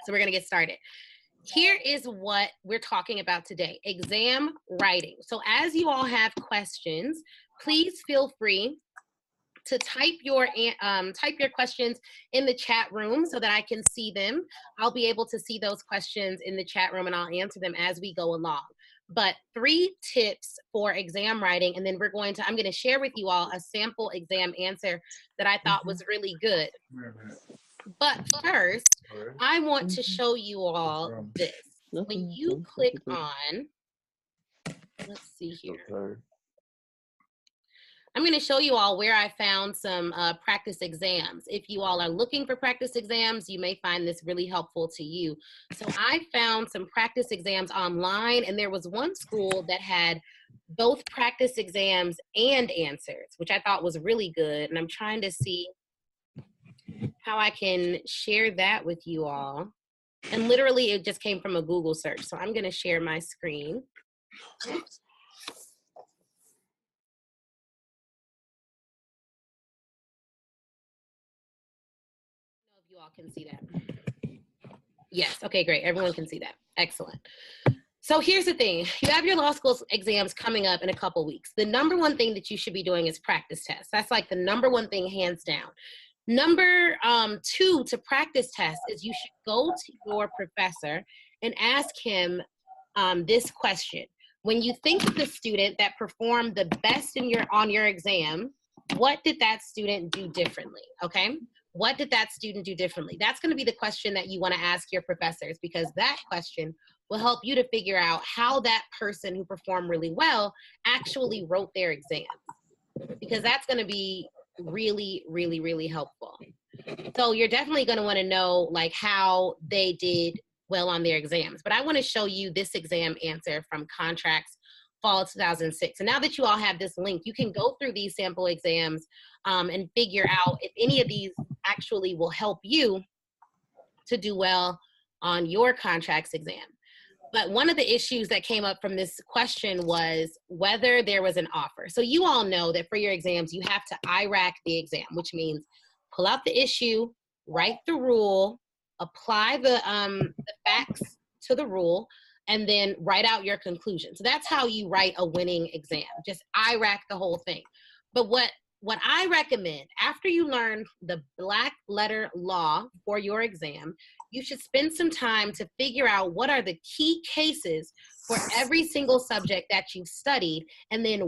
So we're going to get started. Here is what we're talking about today, exam writing. So as you all have questions, please feel free to type your questions in the chat room so that I can see them. I'll be able to see those questions in the chat room and I'll answer them as we go along. But 3 tips for exam writing, and then I'm going to share with you all a sample exam answer that I thought was really good. But first, I want to show you all this. When you click on, let's see here. I'm going to show you all where I found some practice exams. If you all are looking for practice exams, you may find this really helpful to you. So I found some practice exams online, and there was one school that had both practice exams and answers, which I thought was really good. And I'm trying to see how I can share that with you all. And literally, it just came from a Google search. So I'm going to share my screen. You all can see that. Yes, okay, great. Everyone can see that. Excellent. So here's the thing. You have your law school exams coming up in a couple weeks. The number one thing that you should be doing is practice tests. That's like the number one thing, hands down. Number 2 to practice test is you should go to your professor and ask him this question. When you think of the student that performed the best on your exam, what did that student do differently, okay? What did that student do differently? That's going to be the question that you want to ask your professors, because that question will help you to figure out how that person who performed really well actually wrote their exams, because that's going to be really, really, really helpful. So you're definitely going to want to know like how they did well on their exams. But I want to show you this exam answer from Contracts Fall 2006. And now that you all have this link, you can go through these sample exams and figure out if any of these actually will help you to do well on your contracts exam. But one of the issues that came up from this question was whether there was an offer. So you all know that for your exams, you have to IRAC the exam, which means pull out the issue, write the rule, apply the facts to the rule, and then write out your conclusion. So that's how you write a winning exam. Just IRAC the whole thing. But what I recommend, after you learn the black letter law for your exam, you should spend some time to figure out what are the key cases for every single subject that you've studied, and then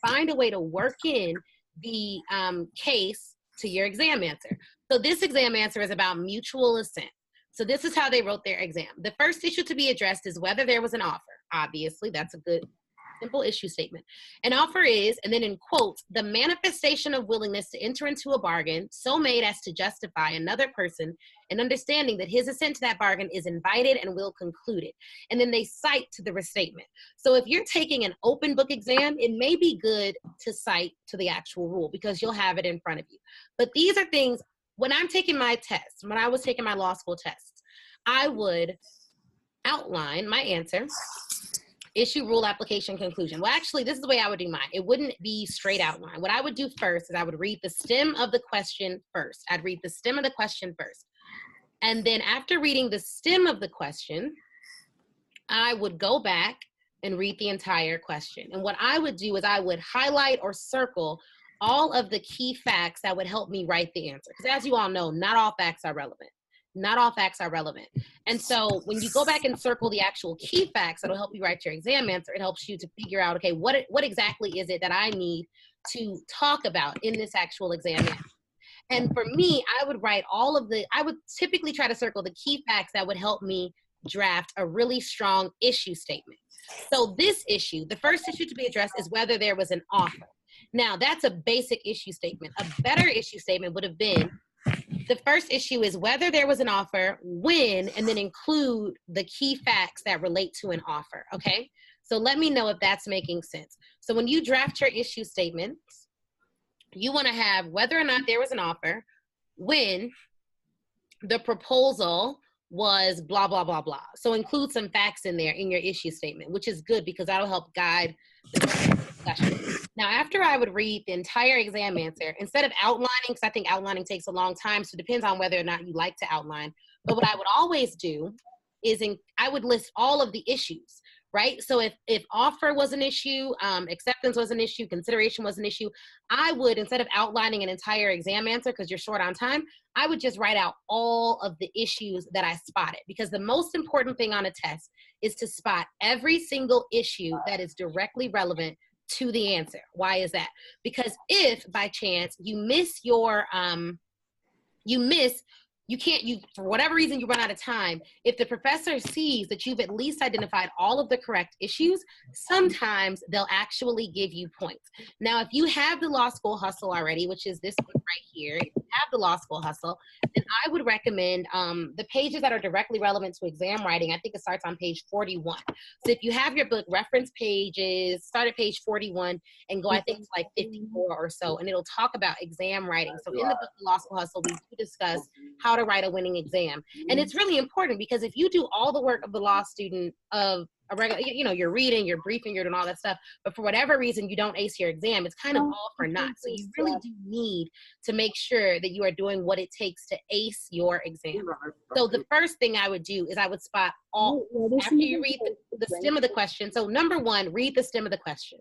find a way to work in the case to your exam answer. So this exam answer is about mutual assent. So this is how they wrote their exam. The first issue to be addressed is whether there was an offer. Obviously, that's a good, simple issue statement. An offer is, and then in quotes, the manifestation of willingness to enter into a bargain so made as to justify another person in understanding that his assent to that bargain is invited and will conclude it. And then they cite to the restatement. So if you're taking an open book exam, it may be good to cite to the actual rule because you'll have it in front of you. But these are things, when I'm taking my tests, when I was taking my law school tests, I would outline my answer, issue, rule, application, conclusion. Well, actually, this is the way I would do mine. It wouldn't be straight outline. What I would do first is I would read the stem of the question first. I'd read the stem of the question first. And then after reading the stem of the question, I would go back and read the entire question. And what I would do is I would highlight or circle all of the key facts that would help me write the answer. Because as you all know, not all facts are relevant. Not all facts are relevant. And so when you go back and circle the actual key facts that'll help you write your exam answer, it helps you to figure out, okay, what exactly is it that I need to talk about in this actual exam answer? And for me, I would typically try to circle the key facts that would help me draft a really strong issue statement. So this issue, the first issue to be addressed is whether there was an offer. Now, that's a basic issue statement. A better issue statement would have been, the first issue is whether there was an offer, when, and then include the key facts that relate to an offer, okay? So let me know if that's making sense. So when you draft your issue statements, you want to have whether or not there was an offer, when, the proposal was blah, blah, blah, blah. So include some facts in there in your issue statement, which is good because that'll help guide the discussion. Now, after I would read the entire exam answer, instead of outlining, because I think outlining takes a long time, so it depends on whether or not you like to outline. But what I would always do is I would list all of the issues, right? So if offer was an issue, acceptance was an issue, consideration was an issue, I would, instead of outlining an entire exam answer because you're short on time, I would just write out all of the issues that I spotted, because the most important thing on a test is to spot every single issue that is directly relevant to the answer. Why is that? Because if by chance you miss your, for whatever reason you run out of time, if the professor sees that you've at least identified all of the correct issues, sometimes they'll actually give you points. Now, if you have the Law School Hustle already, which is this book right here, if you have the Law School Hustle, then I would recommend the pages that are directly relevant to exam writing. I think it starts on page 41. So if you have your book, reference pages, start at page 41 and go, I think it's like 54 or so, and it'll talk about exam writing. So in the book, The Law School Hustle, we do discuss how to write a winning exam. And it's really important, because if you do all the work of the law student of a regular, you're reading, you're briefing, you're doing all that stuff, but for whatever reason you don't ace your exam, it's kind of all for naught. So you really do need to make sure that you are doing what it takes to ace your exam. So the first thing I would do is I would spot all, after you read the stem of the question. So number one, read the stem of the question.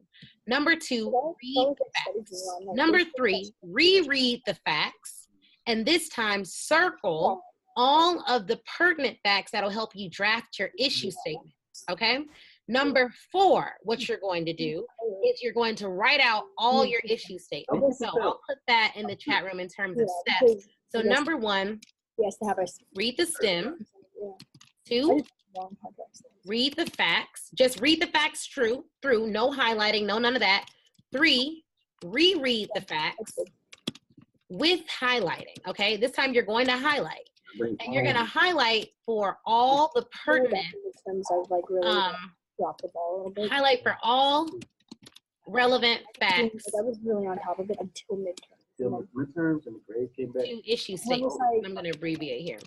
Number two, read the facts. Number three, reread the facts. And this time, circle all of the pertinent facts that'll help you draft your issue statement, okay? Number four, what you're going to do is you're going to write out all your issue statements. So I'll put that in the chat room in terms of steps. So number one, read the stem. Two, read the facts. Just read the facts through, no highlighting, no none of that. Three, reread the facts with highlighting, okay? This time you're going to highlight. And you're going to highlight for all the pertinent, highlight for all relevant facts. I was really on top of it until midterms. Midterms and the grades came back. To issue statements. I'm going to abbreviate here.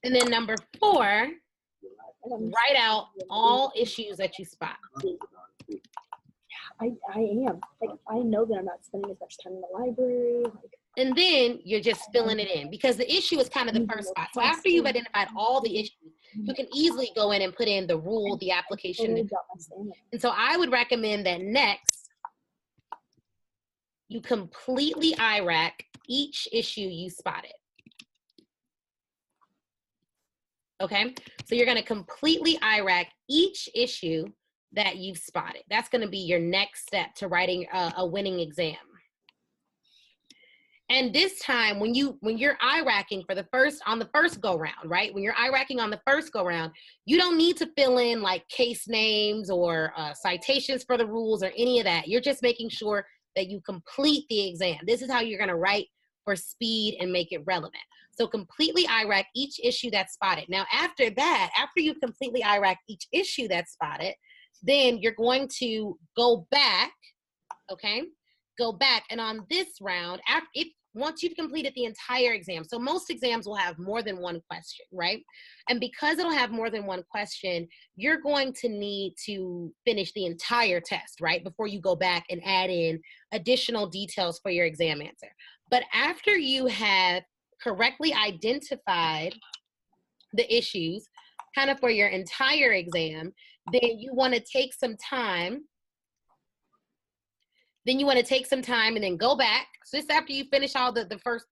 And then number four, write out all issues that you spot. I am. Like, I know that I'm not spending as much time in the library. And then you're just filling it in, because the issue is kind of the first spot. So after you've identified all the issues, you can easily go in and put in the rule, the application. And so I would recommend that next, you completely IRAC each issue you spotted. Okay? So you're going to completely IRAC each issue that you've spotted. That's going to be your next step to writing a winning exam. And this time, when you're IRACing on the first go round, right? When you're IRACing on the first go round, you don't need to fill in like case names or citations for the rules or any of that. You're just making sure that you complete the exam. This is how you're going to write for speed and make it relevant. So completely IRAC each issue that's spotted. Now, after that, after you've completely IRAC each issue that's spotted, then you're going to go back, okay? Go back, and on this round, once you've completed the entire exam, so most exams will have more than one question, right? And because it'll have more than one question, you're going to need to finish the entire test, right? Before you go back and add in additional details for your exam answer. But after you have correctly identified the issues, kind of for your entire exam, then you want to take some time. Then you want to take some time and then go back. So just after you finish all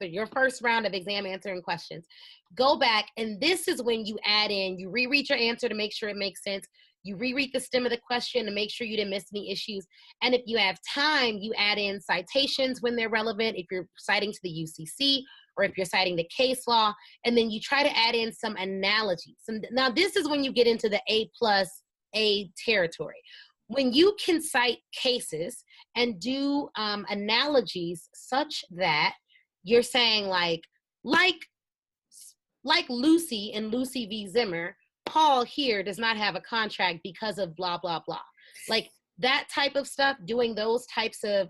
your first round of exam answering questions, go back, and this is when you add in, you reread your answer to make sure it makes sense. You reread the stem of the question to make sure you didn't miss any issues. And if you have time, you add in citations when they're relevant, if you're citing to the UCC or if you're citing the case law, and then you try to add in some analogies. And now this is when you get into the A+A territory. When you can cite cases and do analogies such that you're saying like Lucy in Lucy v. Zimmer, Paul here does not have a contract because of blah, blah, blah. Like that type of stuff, doing those types of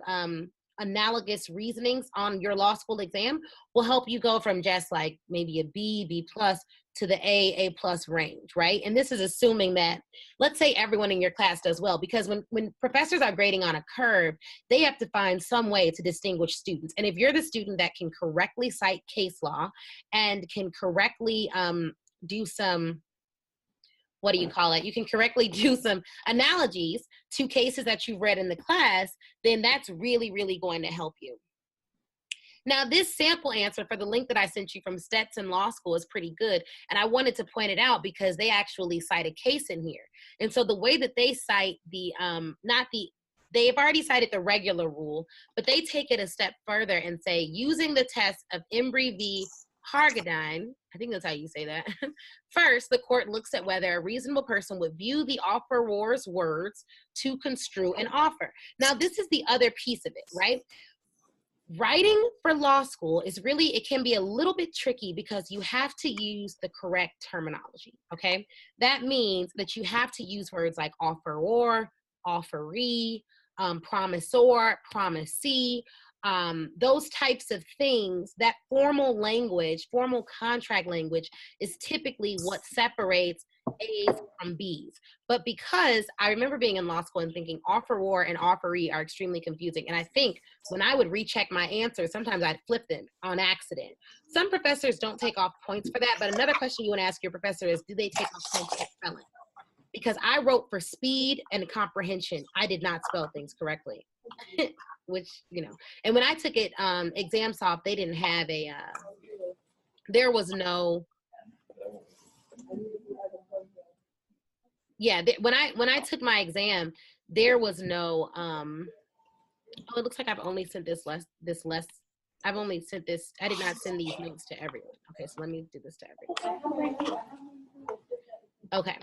analogous reasonings on your law school exam will help you go from just like maybe a B, B plus to the A plus range, right? And this is assuming that, let's say everyone in your class does well, because when professors are grading on a curve, they have to find some way to distinguish students. And if you're the student that can correctly cite case law and can correctly do some, what do you call it? You can correctly do some analogies to cases that you've read in the class, then that's really, really going to help you. Now, this sample answer for the link that I sent you from Stetson Law School is pretty good. And I wanted to point it out because they actually cite a case in here. And so the way that they cite the, they've already cited the regular rule, but they take it a step further and say, using the test of Embry v. Hargadine, I think that's how you say that. First, the court looks at whether a reasonable person would view the offeror's words to construe an offer. Now, this is the other piece of it, right? Writing for law school is really, it can be a little bit tricky because you have to use the correct terminology, okay? That means that you have to use words like offeror, offeree, promisor, promisee, those types of things. That formal language, formal contract language is typically what separates A's from B's. But because I remember being in law school and thinking offeror and offeree are extremely confusing. And I think when I would recheck my answers, sometimes I'd flip them on accident. Some professors don't take off points for that. But another question you want to ask your professor is, do they take off points for spelling? Because I wrote for speed and comprehension. I did not spell things correctly. Which, you know, and when I took it, ExamSoft, they didn't have a, there was no, yeah, when I took my exam, there was no, oh, it looks like I've only sent I've only sent this, I did not send these notes to everyone. Okay, so let me do this to everyone. Okay,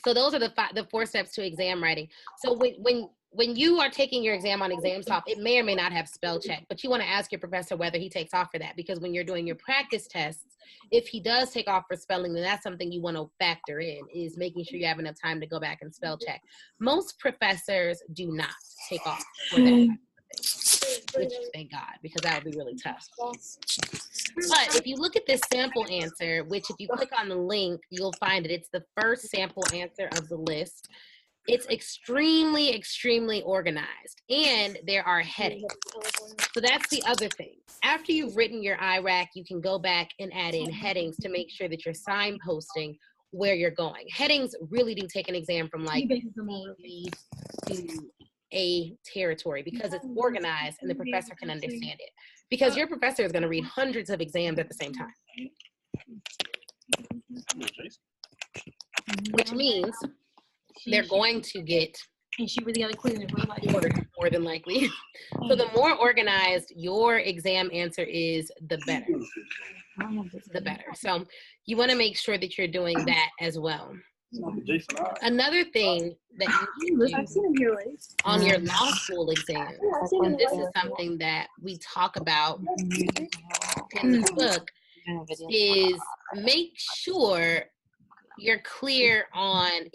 so those are the 4 steps to exam writing. So when you are taking your exam on ExamSoft, it may or may not have spell check, but you want to ask your professor whether he takes off for that, because when you're doing your practice tests, if he does take off for spelling, then that's something you want to factor in, is making sure you have enough time to go back and spell check. Most professors do not take off for that, which thank God, because that would be really tough. But if you look at this sample answer, which if you click on the link, you'll find it. It's the first sample answer of the list. It's extremely, extremely organized, and there are headings. So that's the other thing. After you've written your IRAC, you can go back and add in headings to make sure that you're signposting where you're going. Headings really do take an exam from like B to A territory, because it's organized and the professor can understand it. Because your professor is going to read hundreds of exams at the same time. Which means they're going to get more than likely. So the more organized your exam answer is, the better. The better. So you want to make sure that you're doing that as well. Another thing that you can do on your law school exam, and this is something that we talk about in the book, is make sure you're clear on,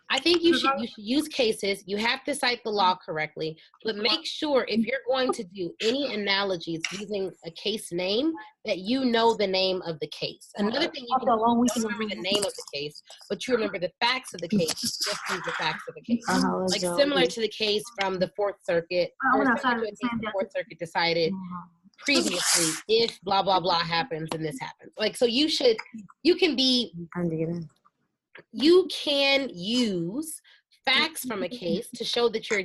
I think you should use cases. You have to cite the law correctly, but make sure if you're going to do any analogies using a case name, that you know the name of the case. Another thing you can do, don't remember the name of the case, but you remember the facts of the case. Just use the facts of the case. Like similar to the case from the Fourth Circuit, or similar to a case the Fourth Circuit decided previously, if blah, blah, blah happens and this happens. Like, so you can use facts from a case to show that you're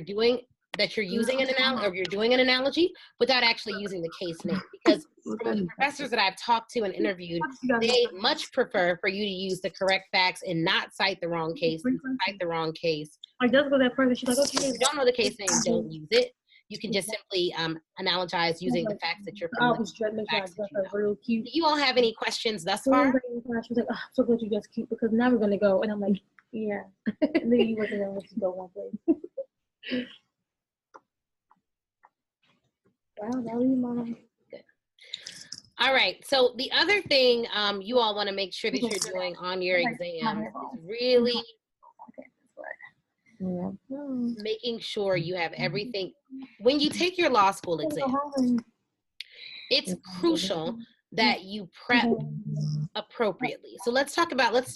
using an analogy, or you're doing an analogy, without actually using the case name. Because from the professors that I've talked to and interviewed, they much prefer for you to use the correct facts and not cite the wrong case. Cite the wrong case. If you don't know the case name, don't use it. You can just simply analogize using the facts that you're familiar with. Do you all have any questions thus far? She was like, oh, so glad you just cute, because now we're gonna go. And I'm like, yeah. And then you wasn't gonna let you go one place. Wow, that was mom. Good. All right. So the other thing you all want to make sure that you're doing on your exam is really Yeah. Making sure you have everything. When you take your law school exam, it's crucial that you prep appropriately. So let's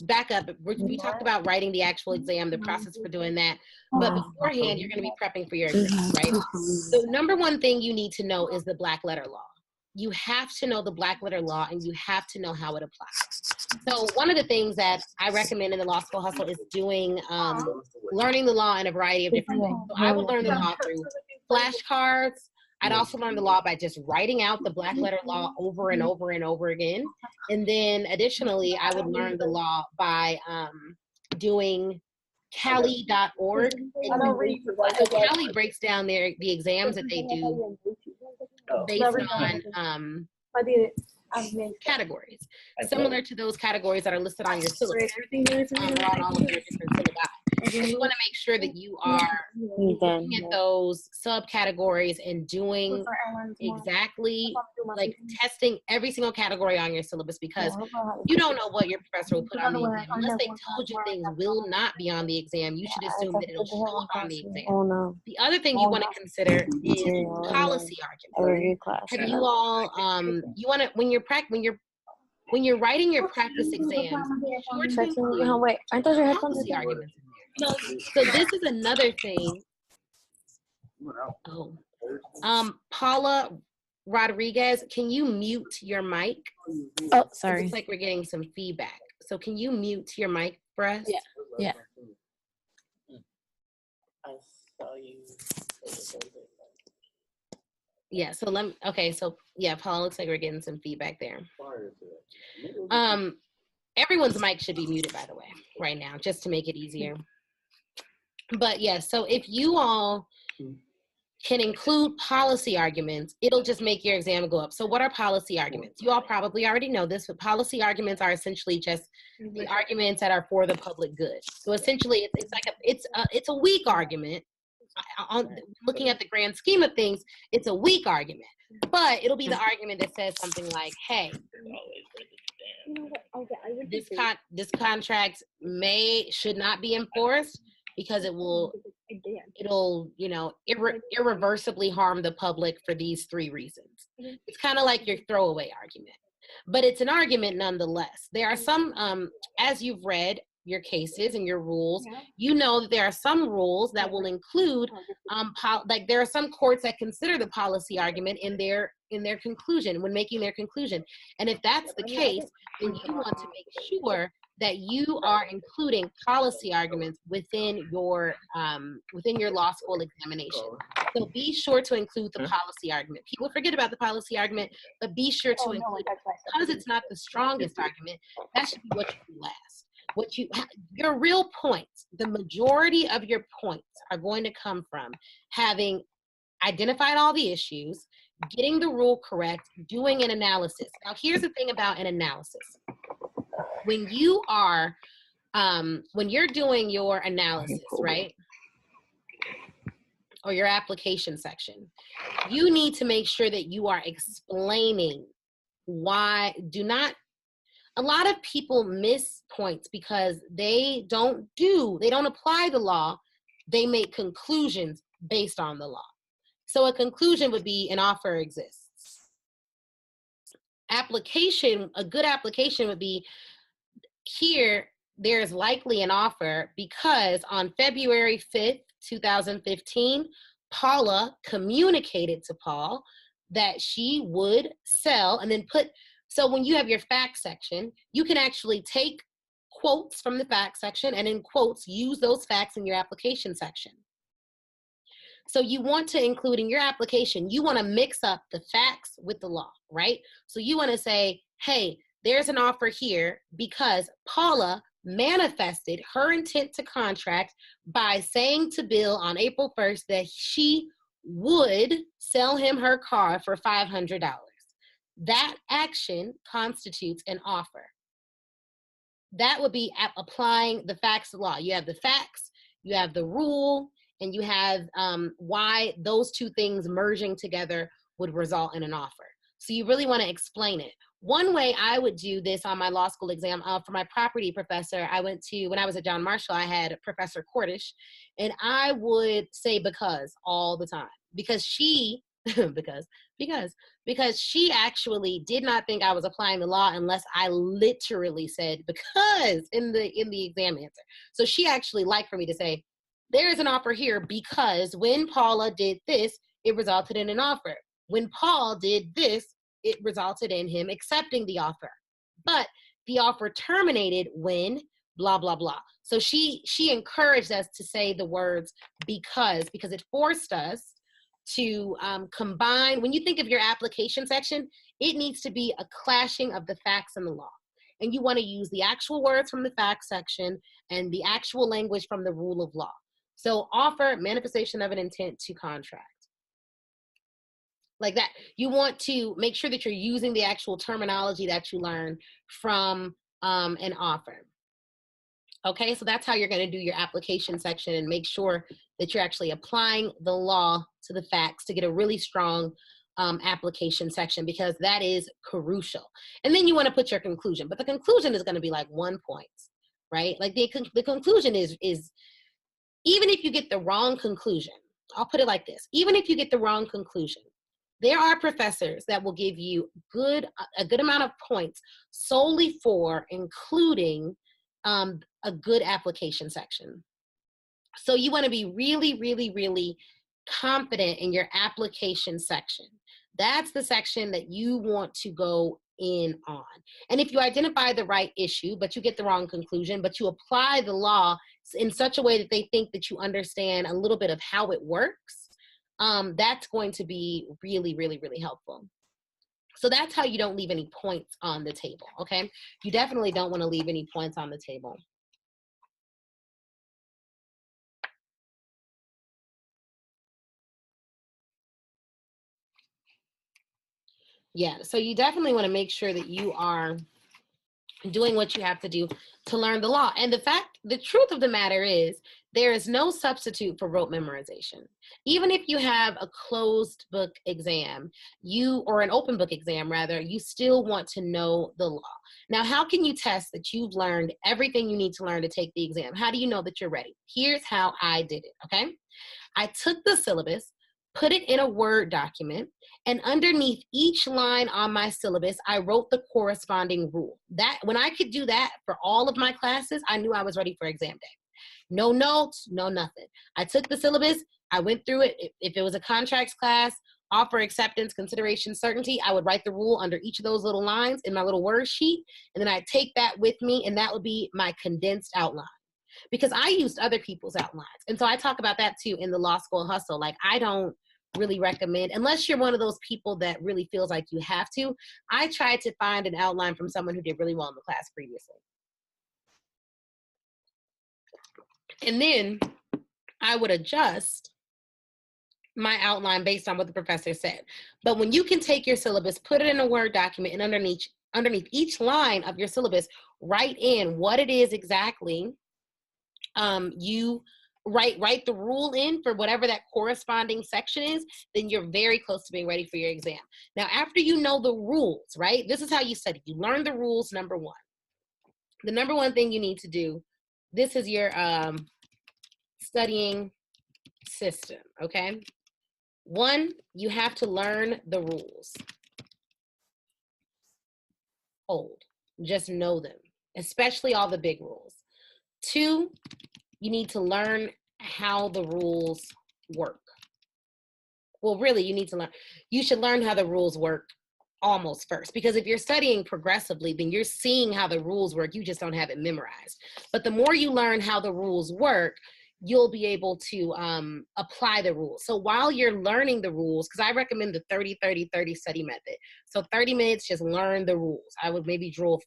back up. We talked about writing the actual exam, the process for doing that. But beforehand, you're going to be prepping for your exam, right? So number one thing you need to know is the black letter law. You have to know the black letter law, and you have to know how it applies. So one of the things that I recommend in the law school hustle is doing, learning the law in a variety of different ways. So I would learn the law through flashcards. I'd also learn the law by just writing out the black letter law over and over and over again. And then additionally, I would learn the law by doing Cali.org. So Cali breaks down the exams that they do based on categories, similar to those categories that are listed on your syllabus, on all of your different syllabi. So you want to make sure that you are looking at those subcategories and doing exactly, like testing every single category on your syllabus, because you don't know what your professor will put on the exam. Unless they told you things will not be on the exam, you should assume that it'll show up on the exam. The other thing you want to consider is policy arguments. Have you all, you want to, when you're writing your practice exams, sure to include policy arguments. So this is another thing. Paula Rodriguez, can you mute your mic? Oh, sorry. It's like we're getting some feedback. So can you mute your mic for us? Yeah. I saw you. Yeah, so so yeah, Paula, looks like we're getting some feedback there. Everyone's mic should be muted, by the way, right now, just to make it easier. But yeah, so if you all can include policy arguments, it'll just make your exam go up. So what are policy arguments? You all probably already know this, but policy arguments are essentially just the arguments that are for the public good. So essentially, it's a weak argument. Looking at the grand scheme of things, it's a weak argument, but it'll be the argument that says something like, hey, this contract should not be enforced because it'll irreversibly harm the public for these 3 reasons. It's kind of like your throwaway argument, but it's an argument nonetheless. There are some, as you've read your cases and your rules, you know that there are some rules that will include, like there are some courts that consider the policy argument in their conclusion, when making their conclusion. And if that's the case, then you want to make sure that you are including policy arguments within your law school examination. So be sure to include the policy argument. People forget about the policy argument, but be sure to include it. Because it's not the strongest argument, that should be what you do last. Your real points, the majority of your points are going to come from having identified all the issues, getting the rule correct, doing an analysis. Now, here's the thing about an analysis. When you are, when you're doing your analysis, right, or your application section, you need to make sure that you are explaining why. A lot of people miss points because they don't apply the law. They make conclusions based on the law. So a conclusion would be an offer exists. A good application would be, here, there's likely an offer because on February 5th, 2015, Paula communicated to Paul that she would sell, and then so when you have your facts section, you can actually take quotes from the facts section and in quotes, use those facts in your application section. So you want to include in your application, you want to mix up the facts with the law, right? So you want to say, hey, there's an offer here because Paula manifested her intent to contract by saying to Bill on April 1st that she would sell him her car for $500. That action constitutes an offer. That would be applying the facts of law. You have the facts, you have the rule, and you have why those 2 things merging together would result in an offer. So you really want to explain it. One way I would do this on my law school exam, for my property professor, when I was at John Marshall, I had Professor Cordish, and I would say because all the time, because she, because she actually did not think I was applying the law unless I literally said because in the exam answer. So she actually liked for me to say, there is an offer here because when Paula did this, it resulted in an offer. When Paul did this, it resulted in him accepting the offer. But the offer terminated when blah, blah, blah. So she encouraged us to say the words because it forced us to combine. When you think of your application section, it needs to be a clashing of the facts and the law. And you want to use the actual words from the facts section and the actual language from the rule of law. So offer, manifestation of an intent to contract. Like that. You want to make sure that you're using the actual terminology that you learn from an offer. Okay, so that's how you're going to do your application section and make sure that you're actually applying the law to the facts to get a really strong application section, because that is crucial. And then you want to put your conclusion, but the conclusion is going to be like 1 point, right? Like the conclusion is even if you get the wrong conclusion, I'll put it like this, even if you get the wrong conclusion, there are professors that will give you a good amount of points solely for including a good application section. So you want to be really, really, really confident in your application section. That's the section that you want to go in on. And if you identify the right issue, but you get the wrong conclusion, but you apply the law in such a way that they think that you understand a little bit of how it works, that's going to be really, really, really helpful. So that's how you don't leave any points on the table, okay? You definitely don't want to leave any points on the table. Yeah, so you definitely want to make sure that you are doing what you have to do to learn the law. And the truth of the matter is, there is no substitute for rote memorization. Even if you have a closed book exam, or an open book exam rather, you still want to know the law. Now, how can you test that you've learned everything you need to learn to take the exam? How do you know that you're ready? Here's how I did it, okay? I took the syllabus, put it in a Word document, and underneath each line on my syllabus, I wrote the corresponding rule. That when I could do that for all of my classes, I knew I was ready for exam day. No notes, no nothing. I took the syllabus, I went through it. If it was a contracts class, offer, acceptance, consideration, certainty, I would write the rule under each of those little lines in my little word sheet, and then I'd take that with me, and that would be my condensed outline. Because I used other people's outlines. And so I talk about that too in the Law School Hustle. Like, I don't really recommend, unless you're one of those people that really feels like you have to, I tried to find an outline from someone who did really well in the class previously. And then I would adjust my outline based on what the professor said. But when you can take your syllabus, put it in a Word document, and underneath each line of your syllabus, write in what it is exactly you write the rule in for whatever that corresponding section is, then you're very close to being ready for your exam. Now, after you know the rules, right, this is how you study. You learn the rules, number one. The number one thing you need to do, this is your studying system, okay? One, you have to learn the rules. Just know them, especially all the big rules. Two, you need to learn how the rules work. Well, really, you should learn how the rules work almost first, because if you're studying progressively, then you're seeing how the rules work, you just don't have it memorized. But the more you learn how the rules work, you'll be able to apply the rules. So while you're learning the rules, because I recommend the 30-30-30 study method. So 30 minutes, just learn the rules. I would drill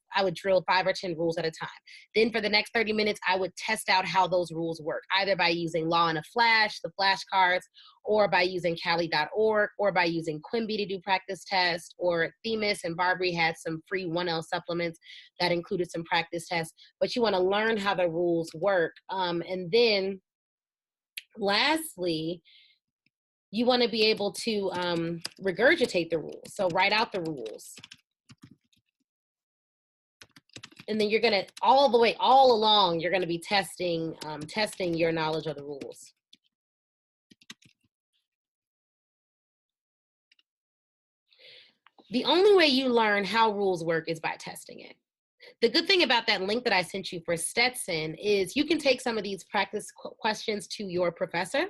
5 or 10 rules at a time. Then for the next 30 minutes, I would test out how those rules work, either by using Law in a Flash, the flashcards, or by using Cali.org, or by using Quimby to do practice tests, or Themis and Barbary had some free 1L supplements that included some practice tests. But you want to learn how the rules work. And then lastly, you want to be able to regurgitate the rules. So write out the rules. And then you're going to, all along, you're going to be testing your knowledge of the rules. The only way you learn how rules work is by testing it. The good thing about that link that I sent you for Stetson is you can take some of these practice questions to your professor,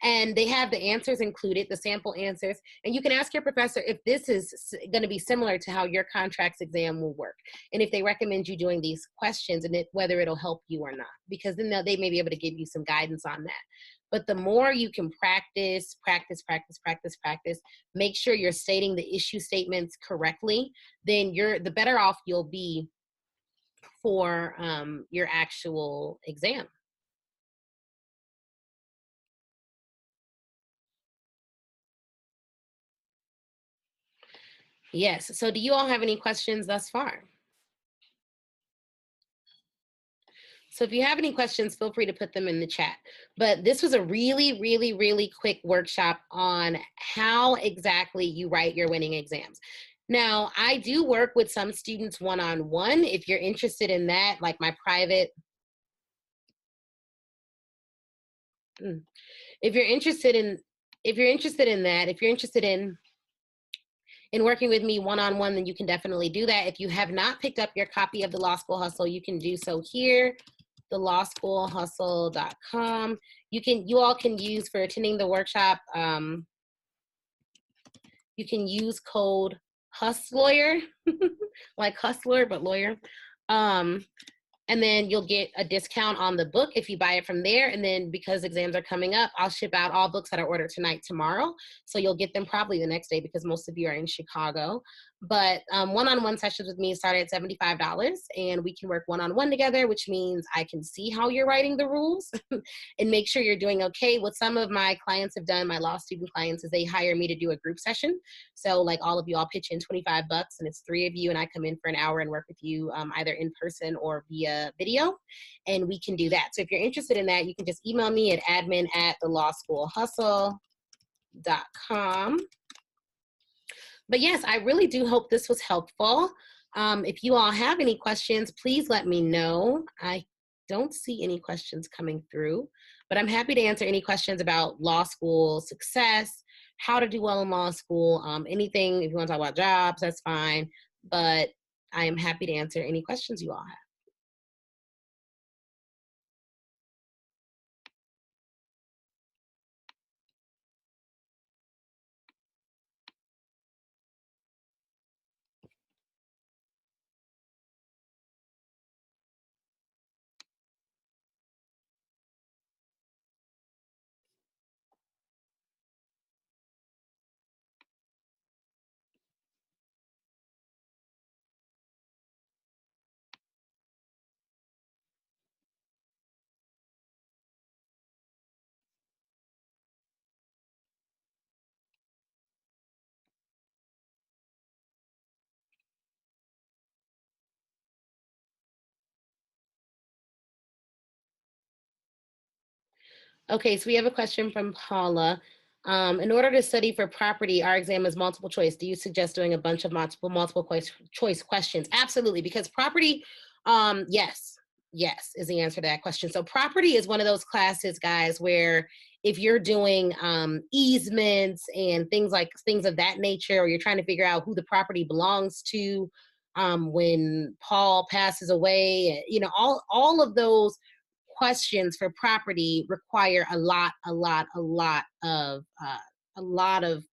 and they have the answers included, the sample answers, and you can ask your professor if this is going to be similar to how your contracts exam will work, and if they recommend you doing these questions and whether it'll help you or not, because then they may be able to give you some guidance on that. But the more you can practice, make sure you're stating the issue statements correctly, then the better off you'll be for your actual exam. Yes, so do you all have any questions thus far? So if you have any questions, feel free to put them in the chat. But this was a really, really, really quick workshop on how exactly you write your winning exams. Now, I do work with some students one-on-one. If you're interested in that, like my private, if you're interested in working with me one-on-one, then you can definitely do that. If you have not picked up your copy of the Law School Hustle, you can do so here, thelawschoolhustle.com. You all can use, for attending the workshop, you can use code HUSLAWYER, like hustler, but lawyer. And then you'll get a discount on the book if you buy it from there. And then because exams are coming up, I'll ship out all books that are ordered tonight, tomorrow. So you'll get them probably the next day because most of you are in Chicago. But one-on-one sessions with me start at $75, and we can work one-on-one together, which means I can see how you're writing the rules and make sure you're doing okay. What some of my clients have done, my law student clients, is they hire me to do a group session. So like all of you all pitch in $25 and it's 3 of you, and I come in for an hour and work with you either in person or via video, and we can do that. So if you're interested in that, you can just email me at admin@thelawschoolhustle.com. But yes, I really do hope this was helpful. If you all have any questions, please let me know. I don't see any questions coming through, but I'm happy to answer any questions about law school success, how to do well in law school, anything. If you want to talk about jobs, that's fine. But I am happy to answer any questions you all have. Okay, so we have a question from Paula. In order to study for property, our exam is multiple choice. Do you suggest doing a bunch of multiple choice questions? Absolutely, because property, yes, is the answer to that question. So property is one of those classes, guys, where if you're doing easements and things of that nature, or you're trying to figure out who the property belongs to when Paul passes away, you know, all of those questions for property require a lot of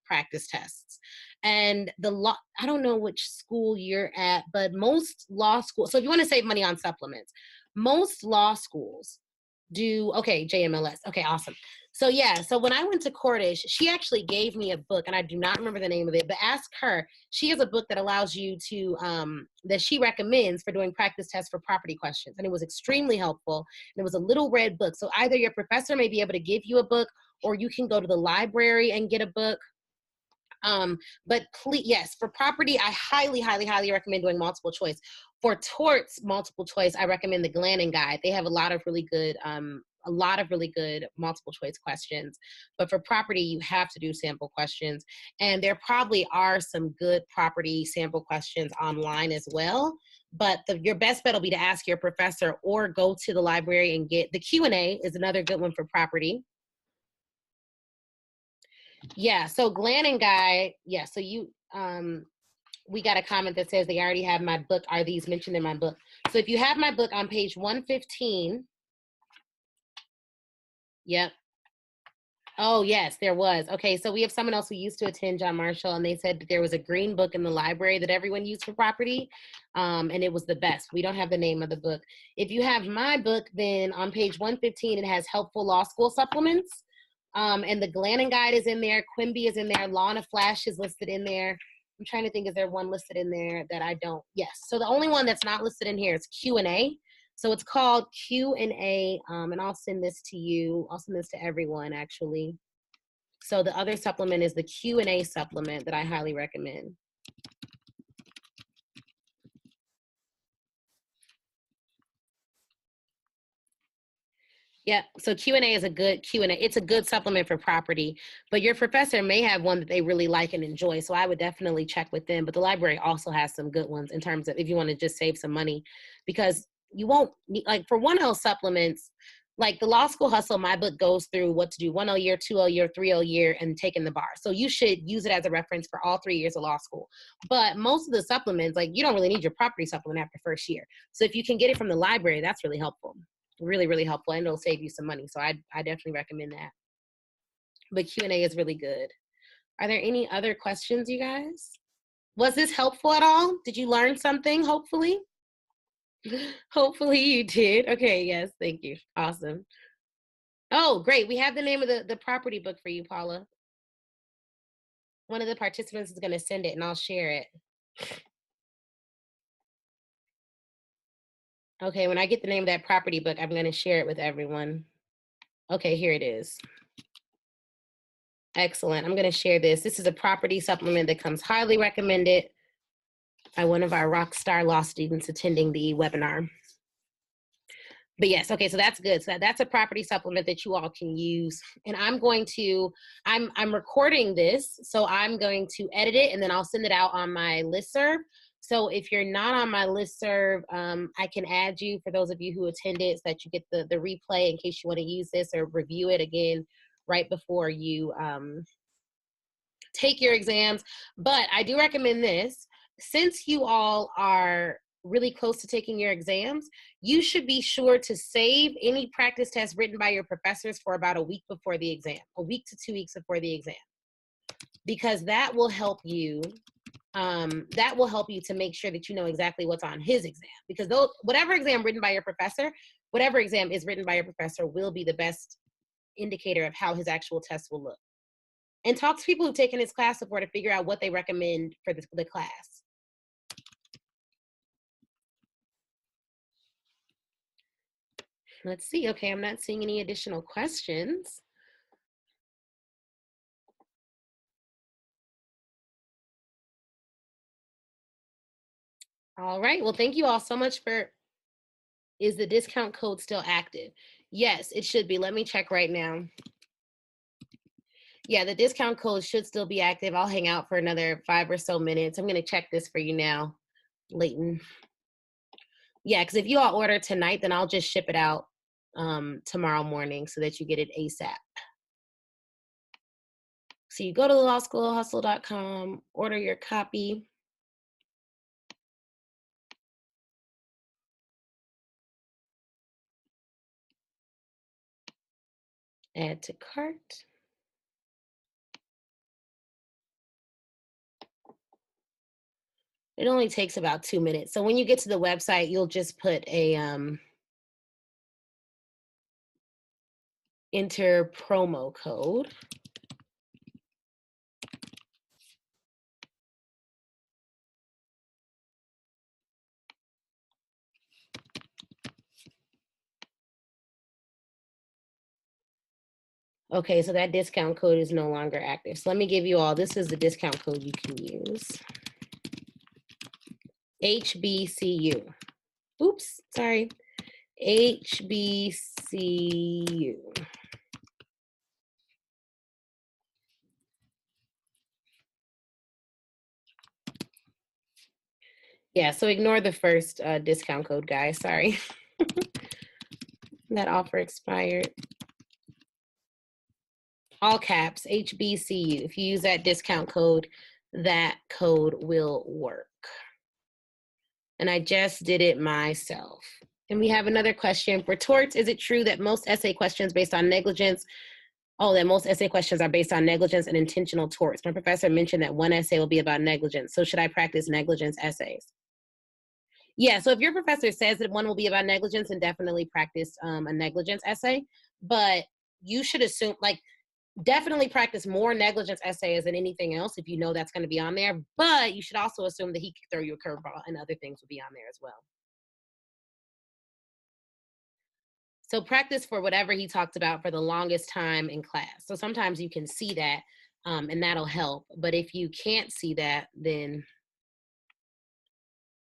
practice tests. And I don't know which school you're at, but most law schools, so if you want to save money on supplements, most law schools do, okay, JMLS, okay, awesome. So yeah, so when I went to Cordish, she actually gave me a book, and I do not remember the name of it, but ask her. She has a book that allows you to, that she recommends for doing practice tests for property questions, and it was extremely helpful. And it was a little red book, so either your professor may be able to give you a book, or you can go to the library and get a book. But please, yes, for property, I highly recommend doing multiple choice. For torts, multiple choice, I recommend the Glannon Guide. They have a lot of really good a lot of really good multiple choice questions. But for property, you have to do sample questions. And there probably are some good property sample questions online as well. But your best bet will be to ask your professor or go to the library and get the Q&A is another good one for property. Yeah, so Glenn and Guy, yeah, so you, we got a comment that says they already have my book. Are these mentioned in my book? So if you have my book on page 115, yep. Oh, yes, there was. Okay, so we have someone else who used to attend John Marshall, and they said that there was a green book in the library that everyone used for property, and it was the best. We don't have the name of the book. If you have my book, then on page 115, it has helpful law school supplements, and the Glannon Guide is in there. Quimby is in there. Law in a Flash is listed in there. I'm trying to think, is there one listed in there that I don't? Yes. So the only one that's not listed in here is Q&A. So it's called Q&A, and I'll send this to you. I'll send this to everyone, actually. So the other supplement is the Q&A supplement that I highly recommend. Yeah, so Q&A is a good Q&A. It's a good supplement for property, but your professor may have one that they really like and enjoy. So I would definitely check with them. But the library also has some good ones in terms of if you want to just save some money, because you won't need, like for 1L supplements, like the Law School Hustle, my book goes through what to do 1L year, 2L year, 3L year, and taking the bar. So you should use it as a reference for all 3 years of law school. But most of the supplements, like you don't really need your property supplement after first year. So if you can get it from the library, that's really helpful. Really, really helpful, and it'll save you some money. So I definitely recommend that. But Q&A is really good. Are there any other questions, you guys? Was this helpful at all? Did you learn something, hopefully? Hopefully you did. Okay, yes, thank you. Awesome. Oh, great. We have the name of the property book for you, Paula. One of the participants is going to send it, and I'll share it. Okay, when I get the name of that property book, I'm going to share it with everyone. Okay, here it is. Excellent. I'm going to share this. This is a property supplement that comes highly recommended by one of our rock star law students attending the webinar. But yes, okay, so that's good. So that's a property supplement that you all can use. And I'm going to, I'm recording this, so I'm going to edit it and then I'll send it out on my listserv. So if you're not on my listserv, I can add you for those of you who attended so that you get the replay in case you want to use this or review it again right before you take your exams. But I do recommend this. Since you all are really close to taking your exams, you should be sure to save any practice tests written by your professors for about a week before the exam, a week to 2 weeks before the exam, because that will help you. That will help you to make sure that you know exactly what's on his exam, because whatever exam written by your professor, whatever exam is written by your professor will be the best indicator of how his actual test will look. And talk to people who've taken his class before to figure out what they recommend for the class. Let's see. Okay, I'm not seeing any additional questions. All right. Well, thank you all so much for, is the discount code still active? Yes, it should be. Let me check right now. Yeah, the discount code should still be active. I'll hang out for another 5 or so minutes. I'm going to check this for you now, Leighton. Yeah, because if you all order tonight, then I'll just ship it out tomorrow morning so that you get it ASAP. So you go to the lawschoolhustle.com, order your copy. Add to cart. It only takes about 2 minutes. So when you get to the website, you'll just put a enter promo code. Okay, so that discount code is no longer active. So let me give you all, this is the discount code you can use. HBCU. Oops, sorry. HBCU. HBCU. Yeah, so ignore the first discount code, guys. Sorry. That offer expired. All caps, HBCU. If you use that discount code, that code will work. And I just did it myself. And we have another question for torts. Is it true that most essay questions based on negligence, that most essay questions are based on negligence and intentional torts? My professor mentioned that one essay will be about negligence. So should I practice negligence essays? Yeah, so if your professor says that one will be about negligence, then definitely practice a negligence essay. But you should assume, like, definitely practice more negligence essays than anything else if you know that's going to be on there. But you should also assume that he could throw you a curveball and other things will be on there as well. So practice for whatever he talked about for the longest time in class. So sometimes you can see that, and that'll help. But if you can't see that, then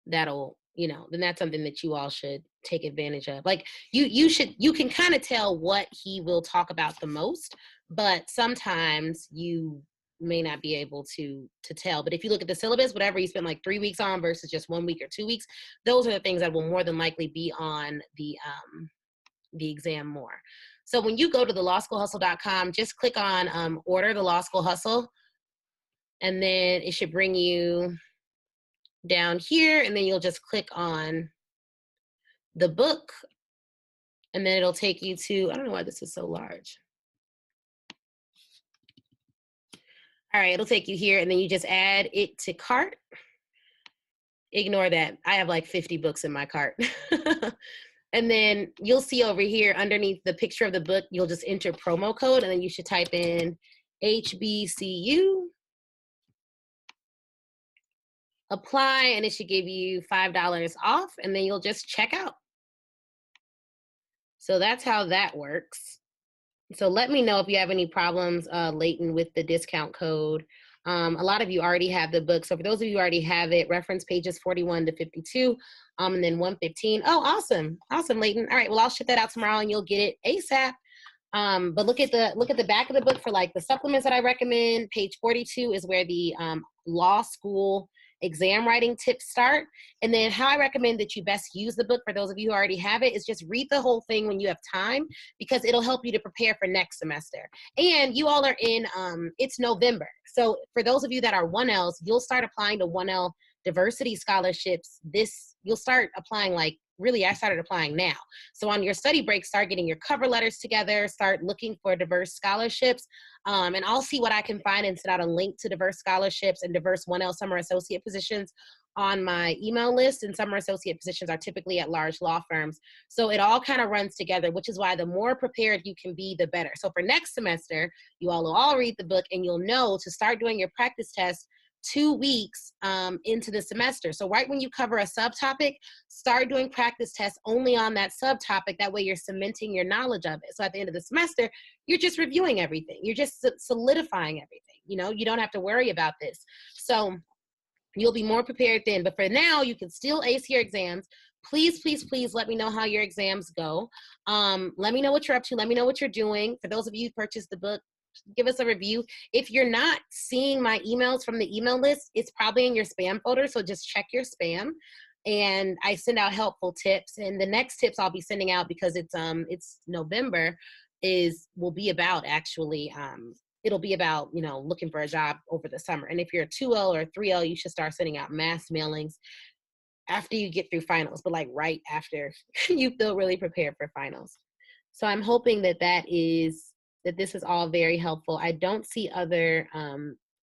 that'll, then that's something that you all should take advantage of. Like you can kind of tell what he will talk about the most, but sometimes you may not be able to tell. But if you look at the syllabus, whatever he spent like 3 weeks on versus just 1 week or 2 weeks, those are the things that will more than likely be on the exam more. So when you go to the lawschoolhustle.com, just click on order the Law School Hustle, and then it should bring you down here, and then you'll just click on the book, and then it'll take you to, I don't know why this is so large. All right, it'll take you here, and then you just add it to cart. Ignore that. I have like 50 books in my cart. And then you'll see over here underneath the picture of the book, you'll just enter promo code, and then you should type in HBCU. Apply, and it should give you $5 off, and then you'll just check out. So that's how that works. So let me know if you have any problems, Leighton, with the discount code. A lot of you already have the book. So for those of you who already have it, reference pages 41 to 52, and then 115. Oh, awesome. Awesome, Leighton. All right, well, I'll ship that out tomorrow and you'll get it ASAP. But look at the back of the book for like the supplements that I recommend. Page 42 is where the law school exam writing tips start. And then how I recommend that you best use the book for those of you who already have it is just read the whole thing when you have time, because it'll help you to prepare for next semester. And you all are in, it's November. So for those of you that are 1Ls, you'll start applying to 1L diversity scholarships. You'll start applying I started applying now. So on your study break, start getting your cover letters together, start looking for diverse scholarships. And I'll see what I can find and send out a link to diverse scholarships and diverse 1L summer associate positions on my email list. And summer associate positions are typically at large law firms. So it all kind of runs together, which is why the more prepared you can be, the better. So for next semester, you all will all read the book and you'll know to start doing your practice test 2 weeks into the semester. So right when you cover a subtopic, start doing practice tests only on that subtopic. That way you're cementing your knowledge of it. So at the end of the semester, you're just reviewing everything. You're just solidifying everything. You don't have to worry about this. So you'll be more prepared then. But for now, you can still ace your exams. Please, please, please let me know how your exams go. Let me know what you're up to. Let me know what you're doing. For those of you who purchased the book, give us a review. If you're not seeing my emails from the email list, it's probably in your spam folder, so just check your spam. And I send out helpful tips. And the next tips I'll be sending out, because it's November, will be about it'll be about, looking for a job over the summer. And if you're a 2L or a 3L, you should start sending out mass mailings after you get through finals, but right after you feel really prepared for finals. So I'm hoping that this is all very helpful. I don't see other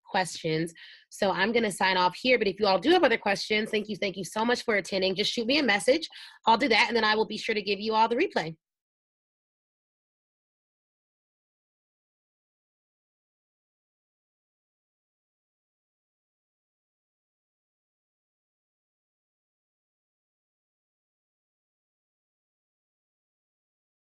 questions, so I'm going to sign off here. But if you all do have other questions, thank you so much for attending. Just shoot me a message. I'll do that, and then I will be sure to give you all the replay.